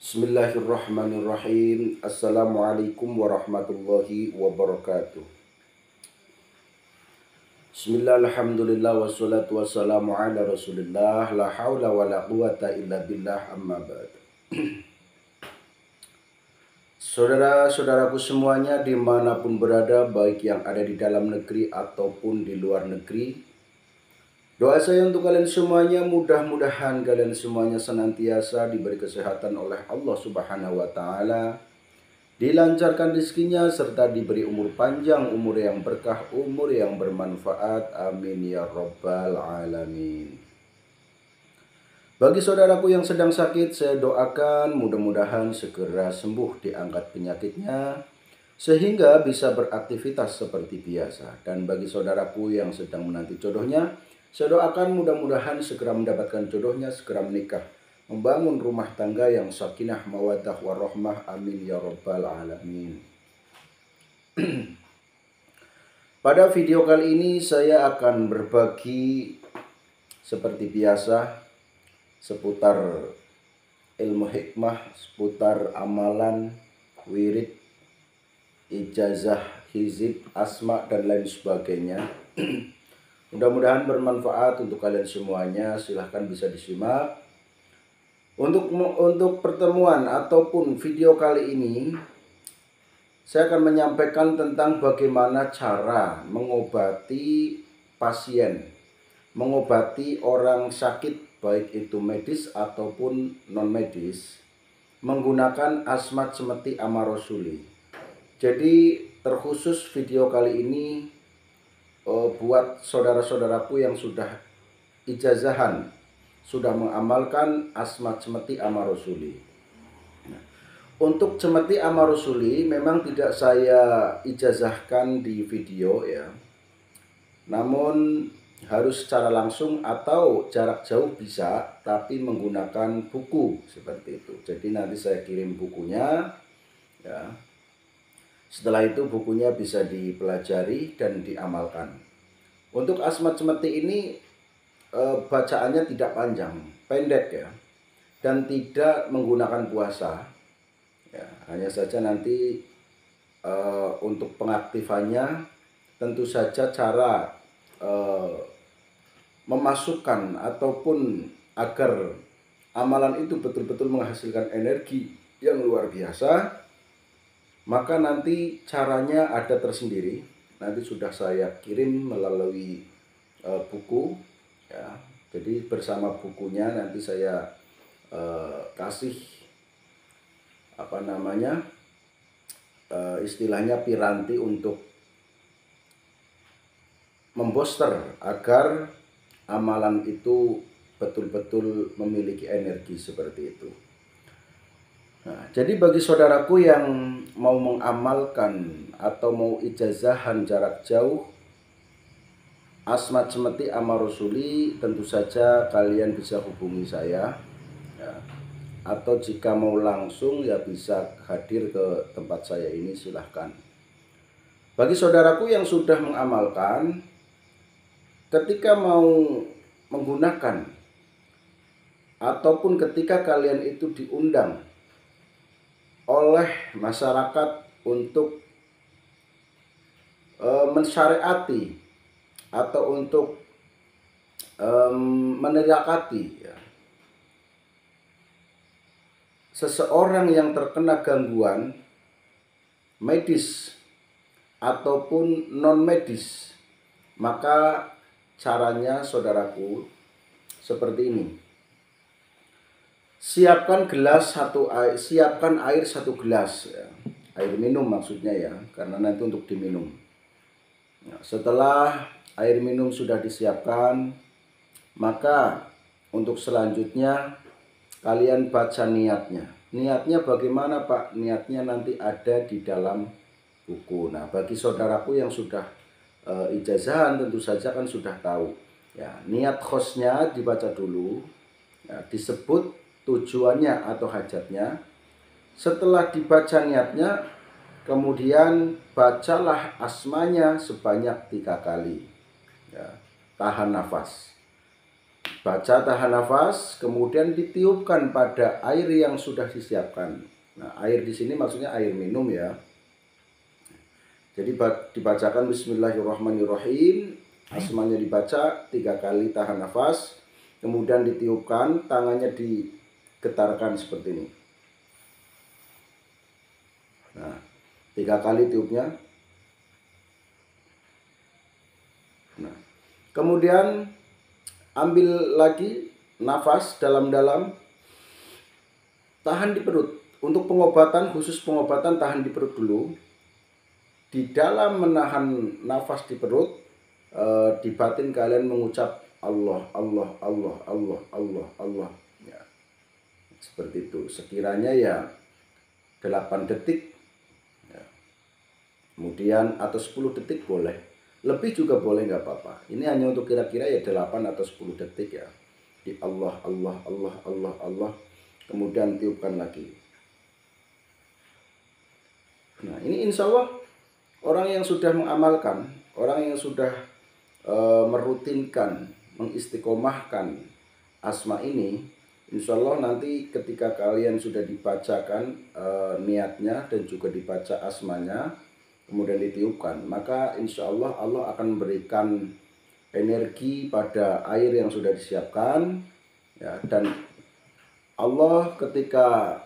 Bismillahirrahmanirrahim. Assalamualaikum warahmatullahi wabarakatuh. Bismillah, alhamdulillah, wassalatu wassalamu ala rasulillah. La hawla wa la quwata illa billah, amma ba'd. Saudara-saudaraku semuanya dimanapun berada, baik yang ada di dalam negeri ataupun di luar negeri, doa saya untuk kalian semuanya, mudah-mudahan kalian semuanya senantiasa diberi kesehatan oleh Allah Subhanahu wa Ta'ala, dilancarkan rezekinya, serta diberi umur panjang, umur yang berkah, umur yang bermanfaat. Amin ya rabbal alamin. Bagi saudaraku yang sedang sakit, saya doakan mudah-mudahan segera sembuh, diangkat penyakitnya, sehingga bisa beraktivitas seperti biasa. Dan bagi saudaraku yang sedang menanti jodohnya, saya doakan mudah-mudahan segera mendapatkan jodohnya, segera menikah, membangun rumah tangga yang sakinah, mawaddah, warahmah. Amin ya rabbal alamin. Pada video kali ini saya akan berbagi seperti biasa seputar ilmu hikmah, seputar amalan, wirid, ijazah, hizib, asma, dan lain sebagainya. Mudah-mudahan bermanfaat untuk kalian semuanya. Silahkan bisa disimak. Untuk pertemuan ataupun video kali ini, saya akan menyampaikan tentang bagaimana cara mengobati pasien, mengobati orang sakit, baik itu medis ataupun non medis, menggunakan asmat semeti amarosuli. Jadi terkhusus video kali ini buat saudara-saudaraku yang sudah ijazahan, sudah mengamalkan asmat semeti amarosuli. Untuk cemeti amarosuli memang tidak saya ijazahkan di video ya, namun harus secara langsung atau jarak jauh bisa, tapi menggunakan buku seperti itu. Jadi nanti saya kirim bukunya ya. Setelah itu bukunya bisa dipelajari dan diamalkan. Untuk asmat cemeti ini bacaannya tidak panjang, pendek ya, dan tidak menggunakan puasa ya. Hanya saja nanti untuk pengaktifannya tentu saja cara memasukkan ataupun agar amalan itu betul-betul menghasilkan energi yang luar biasa, maka nanti caranya ada tersendiri. Nanti sudah saya kirim melalui buku ya. Jadi bersama bukunya nanti saya kasih istilahnya piranti untuk membooster agar amalan itu betul-betul memiliki energi seperti itu. Nah, jadi bagi saudaraku yang mau mengamalkan atau mau ijazahan jarak jauh asmat semeti amarosuli, tentu saja kalian bisa hubungi saya ya. Atau jika mau langsung ya bisa hadir ke tempat saya ini, silahkan. Bagi saudaraku yang sudah mengamalkan, ketika mau menggunakan ataupun ketika kalian itu diundang oleh masyarakat untuk mensyariati atau untuk meneriakati ya, seseorang yang terkena gangguan medis ataupun non medis, maka caranya saudaraku seperti ini. Siapkan air 1 gelas ya. Air minum maksudnya ya, karena nanti untuk diminum. Nah, setelah air minum sudah disiapkan, maka untuk selanjutnya kalian baca niatnya. Niatnya bagaimana Pak? Niatnya nanti ada di dalam buku. Nah, bagi saudaraku yang sudah ijazahan tentu saja kan sudah tahu ya. Niat khosnya dibaca dulu ya, disebut tujuannya atau hajatnya. Setelah dibaca niatnya, kemudian bacalah asmanya sebanyak 3 kali ya. Tahan nafas. baca tahan nafas, kemudian ditiupkan pada air yang sudah disiapkan. Nah, air di sini maksudnya air minum ya. Jadi dibacakan Bismillahirrahmanirrahim, asmanya dibaca 3 kali, tahan nafas, kemudian ditiupkan, tangannya digetarkan seperti ini. Nah, 3 kali tiupnya. Nah, kemudian ambil lagi nafas dalam-dalam, tahan di perut. Untuk pengobatan, khusus pengobatan tahan di perut dulu. Di dalam menahan nafas di perut, di batin kalian mengucap Allah, Allah, Allah, Allah, Allah, Allah. Ya, seperti itu. Sekiranya ya 8 detik, ya. Kemudian atau 10 detik boleh. Lebih juga boleh, nggak apa-apa. Ini hanya untuk kira-kira ya 8 atau 10 detik ya. Di Allah, Allah, Allah, Allah, Allah. Kemudian tiupkan lagi. Nah, ini insya Allah orang yang sudah mengamalkan, orang yang sudah merutinkan, mengistiqomahkan asma ini, insya Allah nanti ketika kalian sudah dibacakan niatnya dan juga dibaca asmanya, kemudian ditiupkan, maka insya Allah Allah akan memberikan energi pada air yang sudah disiapkan, ya, dan Allah ketika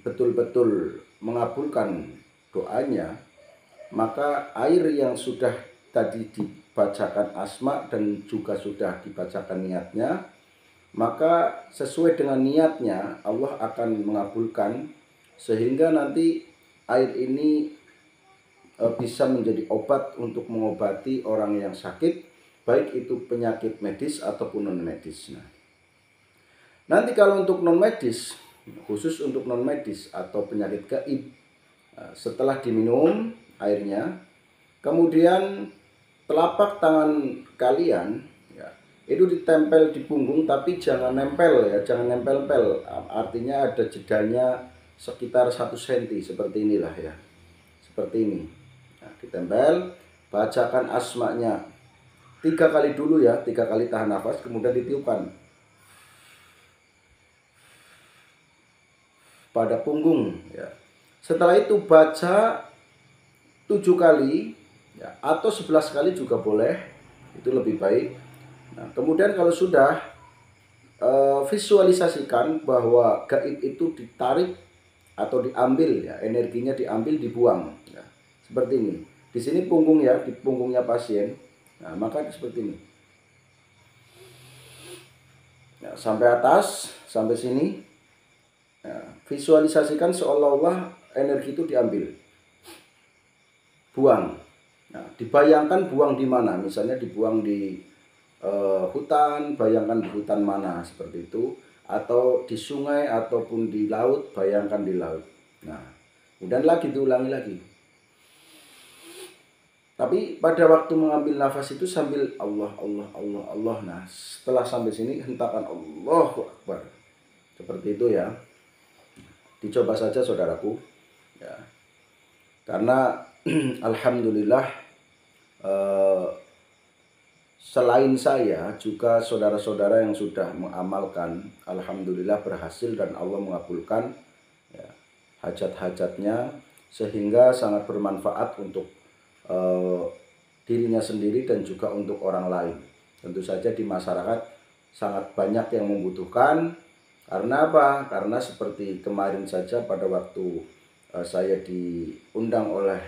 betul-betul mengabulkan doanya, maka air yang sudah tadi dibacakan asma dan juga sudah dibacakan niatnya, maka sesuai dengan niatnya Allah akan mengabulkan, sehingga nanti air ini bisa menjadi obat untuk mengobati orang yang sakit, baik itu penyakit medis ataupun non medis. Nanti kalau untuk non medis, khusus untuk non medis atau penyakit gaib, setelah diminum airnya, kemudian telapak tangan kalian ya, itu ditempel di punggung, tapi jangan nempel ya, jangan nempel-pel. Artinya ada jedanya sekitar 1 cm seperti inilah ya. Seperti ini. Nah, ditempel, bacakan asmanya 3 kali dulu ya, 3 kali tahan nafas, kemudian ditiupkan pada punggung ya. Setelah itu baca 7 kali ya, atau 11 kali juga boleh, itu lebih baik. Nah, kemudian kalau sudah visualisasikan bahwa gaib itu ditarik atau diambil ya, energinya diambil, dibuang ya. Seperti ini. Di sini punggung ya, di punggungnya pasien. Nah, maka seperti ini. Ya, sampai atas, sampai sini. Ya, visualisasikan seolah-olah energi itu diambil, buang. Nah, dibayangkan buang di mana, misalnya dibuang di hutan, bayangkan di hutan mana, seperti itu, atau di sungai ataupun di laut, bayangkan di laut. Nah, kemudian lagi diulangi lagi. Tapi pada waktu mengambil nafas itu sambil Allah, Allah, Allah, Allah. Nah, setelah sampai sini hentakan Allahu Akbar. Seperti itu ya. Dicoba saja saudaraku. Ya. Karena alhamdulillah selain saya juga saudara-saudara yang sudah mengamalkan, alhamdulillah berhasil dan Allah mengabulkan ya, hajat-hajatnya, sehingga sangat bermanfaat untuk dirinya sendiri dan juga untuk orang lain. Tentu saja di masyarakat sangat banyak yang membutuhkan. Karena apa? Karena seperti kemarin saja pada waktu saya diundang oleh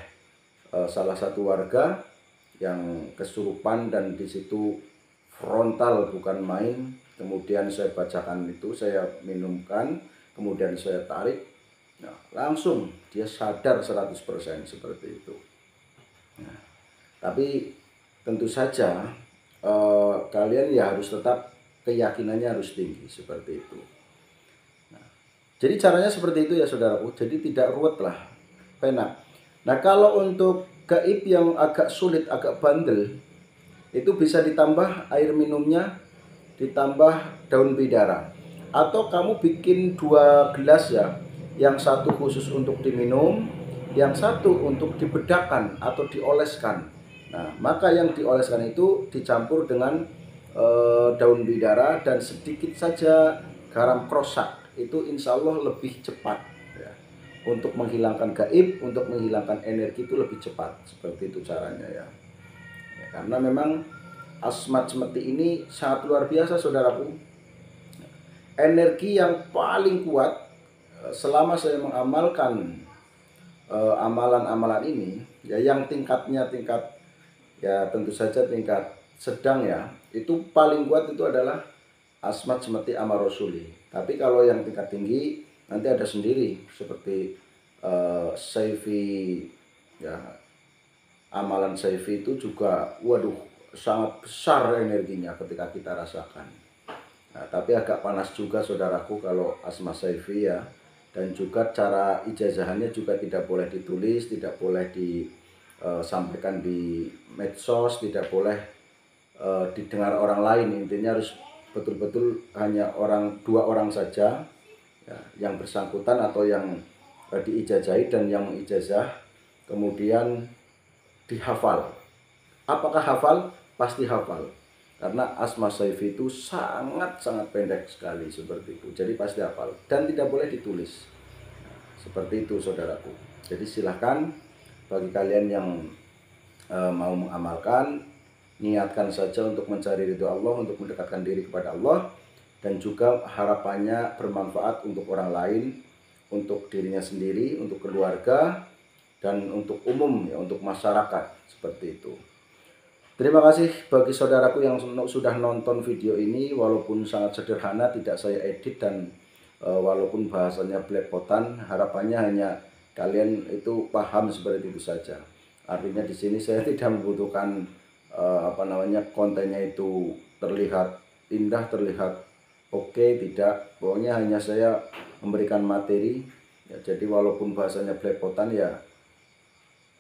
salah satu warga yang kesurupan dan di situ frontal bukan main. Kemudian saya bacakan itu, saya minumkan, kemudian saya tarik. Nah, langsung dia sadar 100% seperti itu. Nah, tapi tentu saja kalian ya harus tetap keyakinannya harus tinggi seperti itu. Jadi caranya seperti itu ya saudaraku, jadi tidak ruwet lah, penak. Nah, kalau untuk gaib yang agak sulit, agak bandel, itu bisa ditambah air minumnya, ditambah daun bidara. Atau kamu bikin 2 gelas ya, yang satu khusus untuk diminum, yang satu untuk dibedakan atau dioleskan. Nah, maka yang dioleskan itu dicampur dengan daun bidara dan sedikit saja garam krosak, itu insya Allah lebih cepat ya. Untuk menghilangkan gaib, untuk menghilangkan energi itu lebih cepat. Seperti itu caranya ya. Karena memang asmat semeti ini sangat luar biasa saudaraku. Energi yang paling kuat selama saya mengamalkan amalan-amalan ini ya, yang tingkatnya ya tentu saja tingkat sedang ya, itu paling kuat itu adalah asmat semeti amar rasuli. Tapi kalau yang tingkat tinggi nanti ada sendiri seperti Saifi ya, amalan Saifi itu juga waduh sangat besar energinya ketika kita rasakan. Nah, tapi agak panas juga saudaraku kalau asma Saifi ya. Dan juga cara ijazahannya juga tidak boleh ditulis, tidak boleh disampaikan di medsos, tidak boleh didengar orang lain. Intinya harus betul-betul hanya dua orang saja ya, yang bersangkutan atau yang diijazahi dan yang mengijazah, kemudian dihafal. Apakah hafal? Pasti hafal. Karena asma Saifi itu sangat-sangat pendek sekali seperti itu. Jadi pasti hafal dan tidak boleh ditulis. Seperti itu saudaraku. Jadi silahkan bagi kalian yang mau mengamalkan, niatkan saja untuk mencari ridho Allah, untuk mendekatkan diri kepada Allah, dan juga harapannya bermanfaat untuk orang lain, untuk dirinya sendiri, untuk keluarga, dan untuk umum ya, untuk masyarakat. Seperti itu. Terima kasih bagi saudaraku yang sudah nonton video ini, walaupun sangat sederhana, tidak saya edit, dan walaupun bahasanya belepotan, harapannya hanya kalian itu paham seperti itu saja. Artinya di sini saya tidak membutuhkan kontennya itu terlihat indah, terlihat oke, tidak. Pokoknya hanya saya memberikan materi ya, jadi walaupun bahasanya belepotan ya,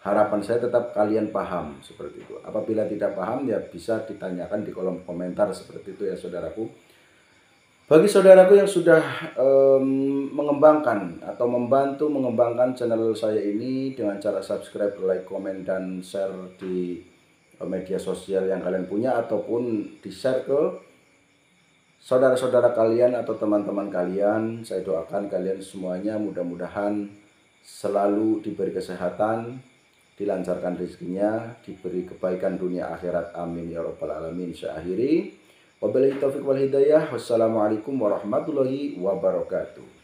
harapan saya tetap kalian paham seperti itu. Apabila tidak paham ya bisa ditanyakan di kolom komentar seperti itu ya saudaraku. Bagi saudaraku yang sudah mengembangkan atau membantu mengembangkan channel saya ini dengan cara subscribe, like, komen, dan share di media sosial yang kalian punya, ataupun di share ke saudara-saudara kalian atau teman-teman kalian, saya doakan kalian semuanya mudah-mudahan selalu diberi kesehatan, dilancarkan rezekinya, diberi kebaikan dunia akhirat, amin ya rabbal alamin. Saya akhiri, wabillahi taufiq wal hidayah, wassalamualaikum warahmatullahi wabarakatuh.